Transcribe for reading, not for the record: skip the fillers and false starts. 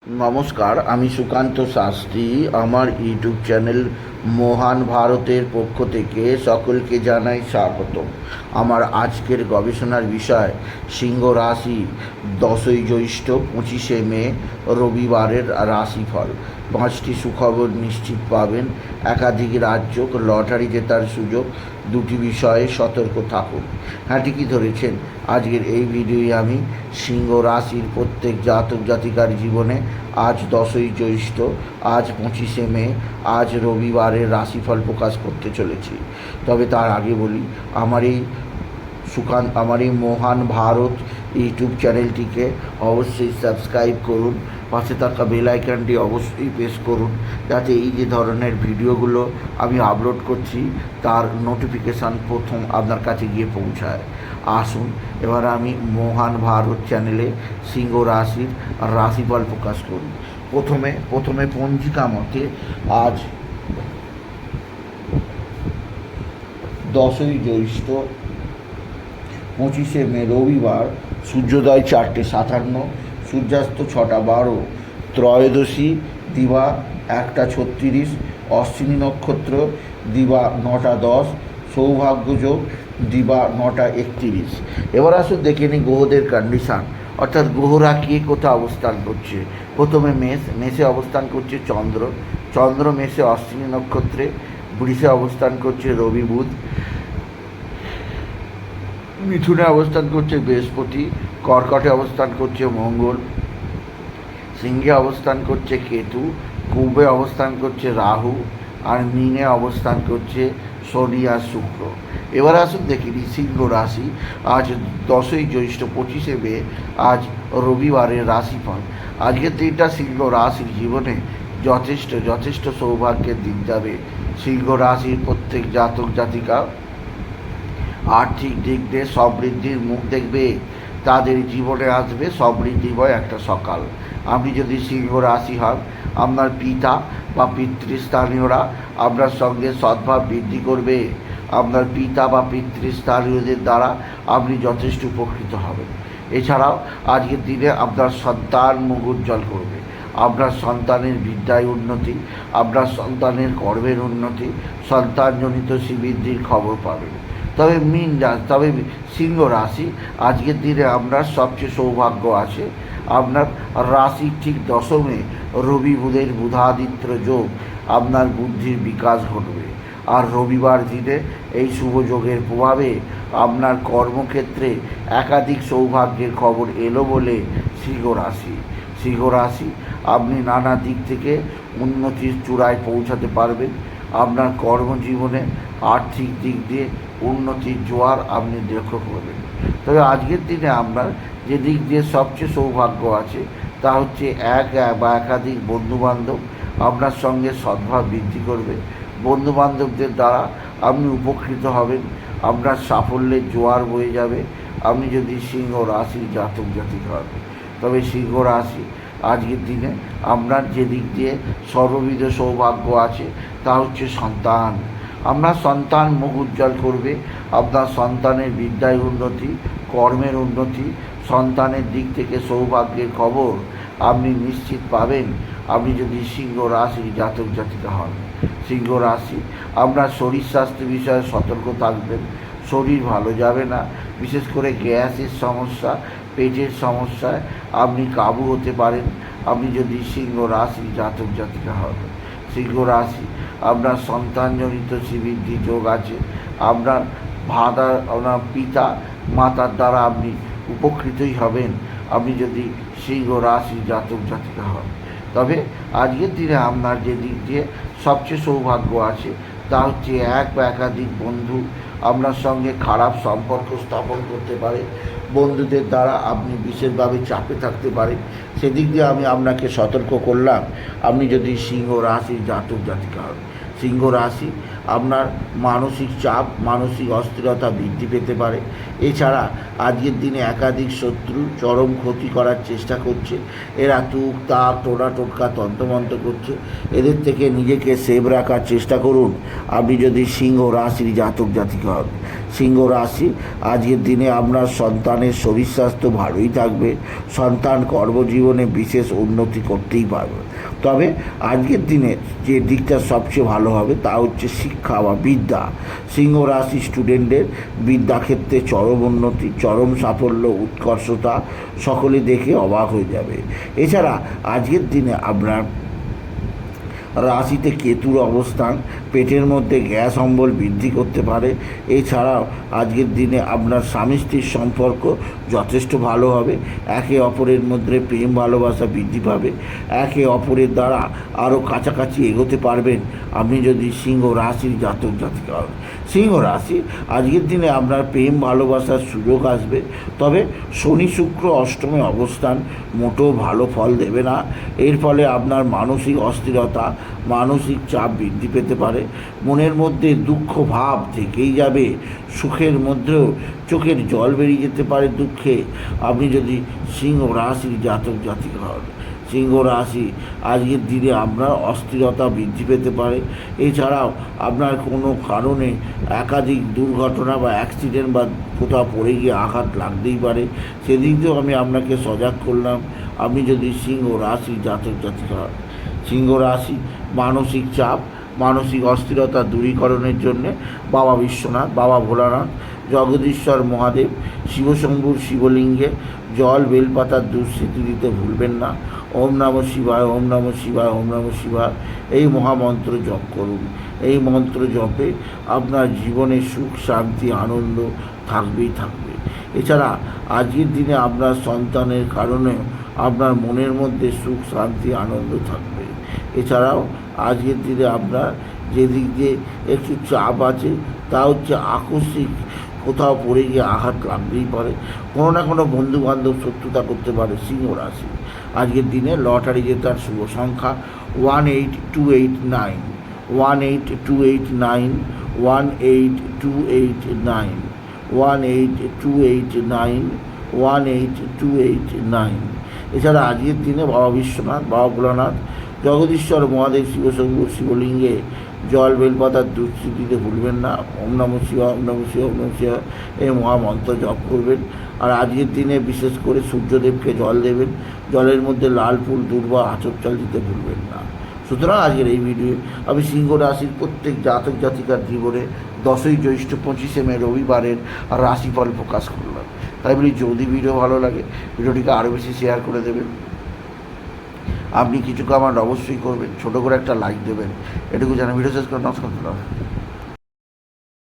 নমস্কার, আমি সুকান্ত শাস্ত্রী। আমার ইউটিউব চ্যানেল মহান ভারতের পক্ষ থেকে সকলকে জানাই স্বাগতম। আমার আজকের গবেষণার বিষয় সিংহ রাশি 10ই জ্যৈষ্ঠ 25শে মে রবিবারের রাশিফল। 5টি সুখবর নিশ্চিত পাবেন, একাধিক রাজ্য, লটারি জেতার সুযোগ, 2টি বিষয়ে সতর্ক থাকুন। হ্যাঁ, ঠিকই ধরেছেন। আজকের এই ভিডিওয়ে আমি সিংহ রাশির প্রত্যেক জাতক জাতিকার জীবনে আজ 10ই জ্যৈষ্ঠ, আজ 25শে মে, আজ রবিবারের রাশিফল প্রকাশ করতে চলেছি। তবে তার আগে বলি, আমার এই মহান ভারত ইউটিউব চ্যানেলটিকে অবশ্যই সাবস্ক্রাইব করুন, পাশে থাকা বেল আইকনটি অবশ্যই প্রেস করুন, যাতে এই যে ধরনের ভিডিওগুলো আমি আপলোড করছি তার নোটিফিকেশান প্রথম আপনার কাছে গিয়ে পৌঁছায়। আসুন এবার আমি মহান ভারত চ্যানেলে সিংহ রাশির রাশিফল প্রকাশ করি। প্রথমে পঞ্জিকা মতে আজ 10ই জ্যৈষ্ঠ 25শে মে রবিবার, সূর্যোদয় 4:57, সূর্যাস্ত 6:12, ত্রয়োদশী দিবা 1:36, অশ্বিনী নক্ষত্র দিবা 9:10, সৌভাগ্যযোগ দিবা 9:31। এবার আসুন দেখে নিই গ্রহদের কন্ডিশান, অর্থাৎ গ্রহরা কে কোথায় অবস্থান করছে। প্রথমে মেষে অবস্থান করছে চন্দ্র মেষে অশ্বিনী নক্ষত্রে, বৃষে অবস্থান করছে রবি বুধ, মিথুনে অবস্থান করছে বৃহস্পতি, কর্কটে অবস্থান করছে মঙ্গল, সিংহে অবস্থান করছে কেতু, কুম্ভে অবস্থান করছে রাহু, আর মীনে অবস্থান করছে শনি আর শুক্র। এবার আসুন দেখি সিংহ রাশি আজ 10ই জ্যৈষ্ঠ 25শে মে, আজ রবিবারের রাশিফল। আজকের দিনটা সিংহ রাশির জীবনে যথেষ্ট সৌভাগ্যের দিন যাবে। সিংহ রাশির প্রত্যেক জাতক জাতিকা আর্থিক দিক দিয়ে সমৃদ্ধির মুখ দেখবে, তাদের জীবনে আসবে সমৃদ্ধিময় একটা সকাল। আপনি যদি সিংহ রাশি হন, আপনার পিতা বা পিতৃস্থানীয়রা আপনার সঙ্গে সদ্ভাব বৃদ্ধি করবে। আপনার পিতা বা পিতৃস্থানীয়দের দ্বারা আপনি যথেষ্ট উপকৃত হবেন। এছাড়াও আজকের দিনে আপনার সন্তান মুখ উজ্জ্বল করবে। আপনার সন্তানের বিদ্যায় উন্নতি, আপনার সন্তানের কর্মের উন্নতি, সন্তানজনিত শ্রীবৃদ্ধির খবর পাবেন। তবে সিংহ রাশি আজকের দিনে আপনার সবচেয়ে সৌভাগ্য আছে। আপনার রাশির ঠিক দশমে রবি বুধের বুধাদিত্য যোগ, আপনার বুদ্ধির বিকাশ ঘটবে। আর রবিবার দিনে এই শুভ যোগের প্রভাবে আপনার কর্মক্ষেত্রে একাধিক সৌভাগ্যের খবর এলো বলে সিংহ রাশি আপনি নানা দিক থেকে উন্নতির চূড়ায় পৌঁছাতে পারবেন। আপনার কর্মজীবনে আর্থিক দিক দিয়ে উন্নতির জোয়ার আপনি লক্ষ্য করবেন। তবে আজকের দিনে আপনার যে দিক দিয়ে সবচেয়ে সৌভাগ্য আছে তা হচ্ছে এক বা একাধিক বন্ধুবান্ধব আপনার সঙ্গে সদ্ভাব বৃদ্ধি করবে। বন্ধুবান্ধবদের দ্বারা আপনি উপকৃত হবেন, আপনার সাফল্যের জোয়ার বয়ে যাবে আপনি যদি সিংহ রাশির জাতক জাতিক হন। তবে সিংহ রাশি আজকের দিনে আপনার যে দিক দিয়ে সর্ববিধ সৌভাগ্য আছে তা হচ্ছে সন্তান। আপনার সন্তান মুখ উজ্জ্বল করবে। আপনার সন্তানের বিদ্যায় উন্নতি, কর্মের উন্নতি, সন্তানের দিক থেকে সৌভাগ্যের খবর আপনি নিশ্চিত পাবেন আপনি যদি সিংহ রাশির জাতক জাতিকা হন। সিংহ রাশি আপনার শরীর স্বাস্থ্য বিষয়ে সতর্ক থাকবেন। শরীর ভালো যাবে না, বিশেষ করে গ্যাসের সমস্যা, পেটের সমস্যায় আপনি কাবু হতে পারেন আপনি যদি সিংহ রাশির জাতক জাতিকা হন। সিংহ রাশি আপনার সন্তানজনিত শ্রীবৃদ্ধি যোগ আছে। আপনার পিতা মাতার দ্বারা আপনি উপকৃতই হবেন আপনি যদি সিংহ রাশির জাতক জাতিকা হন। তবে আজকের দিনে আপনার যে দিক দিয়ে সবচেয়ে সৌভাগ্য আছে তা হচ্ছে এক বা একাধিক বন্ধু আপনার সঙ্গে খারাপ সম্পর্ক স্থাপন করতে পারে। বন্ধুদের দ্বারা আপনি বিশেষভাবে চাপে থাকতে পারেন। সেদিক দিয়ে আমি আপনাকে সতর্ক করলাম আপনি যদি সিংহ রাশির জাতক জাতিকা হন। সিংহ রাশি আপনার মানসিক চাপ, মানসিক অস্থিরতা বৃদ্ধি পেতে পারে। এছাড়া আজকের দিনে একাধিক শত্রু চরম ক্ষতি করার চেষ্টা করছে। এরা তুক তাক টোনা টোটকা তন্ত্রমন্ত্র করছে। এদের থেকে নিজেকে সেভ রাখার চেষ্টা করুন আপনি যদি সিংহ রাশির জাতক জাতিকা হন। সিংহ রাশি, আজকের দিনে আপনার সন্তানের শরীর স্বাস্থ্য ভালোই থাকবে। সন্তান কর্মজীবনে বিশেষ উন্নতি করতেই পারবে। তবে আজকের দিনে যে দিকটা সবচেয়ে ভালো হবে তা হচ্ছে শিক্ষা বা বিদ্যা। সিংহ রাশি স্টুডেন্টদের বিদ্যাক্ষেত্রে চরম উন্নতি, চরম সাফল্য, উৎকর্ষতা সকলে দেখে অবাক হয়ে যাবে। এছাড়া আজকের দিনে আপনার রাশিতে কেতুর অবস্থান পেটের মধ্যে গ্যাস অম্বল বৃদ্ধি করতে পারে। এছাড়াও আজকের দিনে আপনার স্বামী স্ত্রীর সম্পর্ক যথেষ্ট ভালো হবে। একে অপরের মধ্যে প্রেম ভালোবাসা বৃদ্ধি পাবে। একে অপরের দ্বারা আরও কাছাকাছি এগোতে পারবেন আপনি যদি সিংহ রাশির জাতক জাতিকা হন। সিংহ রাশি, আজকের দিনে আপনার প্রেম ভালোবাসার সুযোগ আসবে। তবে শনি শুক্র অষ্টমে অবস্থান মোটেও ভালো ফল দেবে না। এর ফলে আপনার মানসিক অস্থিরতা, মানসিক চাপ বৃদ্ধি পেতে পারে। মনের মধ্যে দুঃখ ভাব থেকেই যাবে। সুখের মধ্যেও চোখের জল বেরিয়ে যেতে পারে দুঃখে আপনি যদি সিংহ রাশির জাতক জাতিকা হন। সিংহ রাশি, আজকের দিনে আপনার অস্থিরতা বৃদ্ধি পেতে পারে। এছাড়াও আপনার কোনো কারণে একাধিক দুর্ঘটনা বা অ্যাক্সিডেন্ট বা কোথাও পড়ে গিয়ে আঘাত লাগতেই পারে। সেদিক দিয়েও আমি আপনাকে সজাগ করলাম আপনি যদি সিংহ রাশির জাতক জাতিকা হন। সিংহ রাশি, মানসিক চাপ, মানসিক অস্থিরতা দূরীকরণের জন্যে বাবা বিশ্বনাথ, বাবা ভোলানাথ, জগদীশ্বর মহাদেব, শিবশম্ভুর শিবলিঙ্গে জল বেলপাতার দুঃস্মৃতি দিতে ভুলবেন না। ওম নমঃ শিবায়, ওম নমঃ শিবায়, ওম নমঃ শিবায় এই মহামন্ত্র জপ করুন। এই মন্ত্র জপে আপনার জীবনে সুখ শান্তি আনন্দ থাকবেই থাকবে। এছাড়া আজকের দিনে আপনার সন্তানের কারণে আপনার মনের মধ্যে সুখ শান্তি আনন্দ থাকবে। এছাড়াও আজকের দিনে আপনার যেদিক দিয়ে একটু চাপ আছে তা হচ্ছে আকস্মিক কোথাও পড়ে গিয়ে আঘাত লাগতেই পারে। কোনো না কোনো বন্ধুবান্ধব শত্রুতা করতে পারে সিংহ রাশি। আজকের দিনে লটারি জেতার শুভ সংখ্যা 18289, 18289, 18289, 18289, 18289। এছাড়া আজকের দিনে বাবা বিশ্বনাথ, বাবা ভোলানাথ, জগদীশ্বর মহাদেব, শিবশম্ভুর শিবলিঙ্গে জল বেলপাতার দুঃস্মৃতি দিতে ভুলবেন না। ওম নমঃ শিবায়, ওম নমঃ শিবায়, ওম নমঃ শিবায় এই মহামন্ত্র জপ করবেন। আর আজকের দিনে বিশেষ করে সূর্যদেবকে জল দেবেন। জলের মধ্যে লাল ফুল, দূর্বা, আতপ চাল দিতে ভুলবেন না। সুতরাং আজকের এই ভিডিও আমি সিংহ রাশির প্রত্যেক জাতক জাতিকার জীবনে 10ই জ্যৈষ্ঠ 25শে মে রবিবারের রাশিফল প্রকাশ করলাম। তাই বলি যদি ভিডিও ভালো লাগে ভিডিওটিকে আরও বেশি শেয়ার করে দেবেন। আপনি কিছু কমেন্ট অবশ্যই করবেন, ছোটো করে একটা লাইক দেবেন। এটুকু জানা ভিডিও শেষ করে নমস্কার।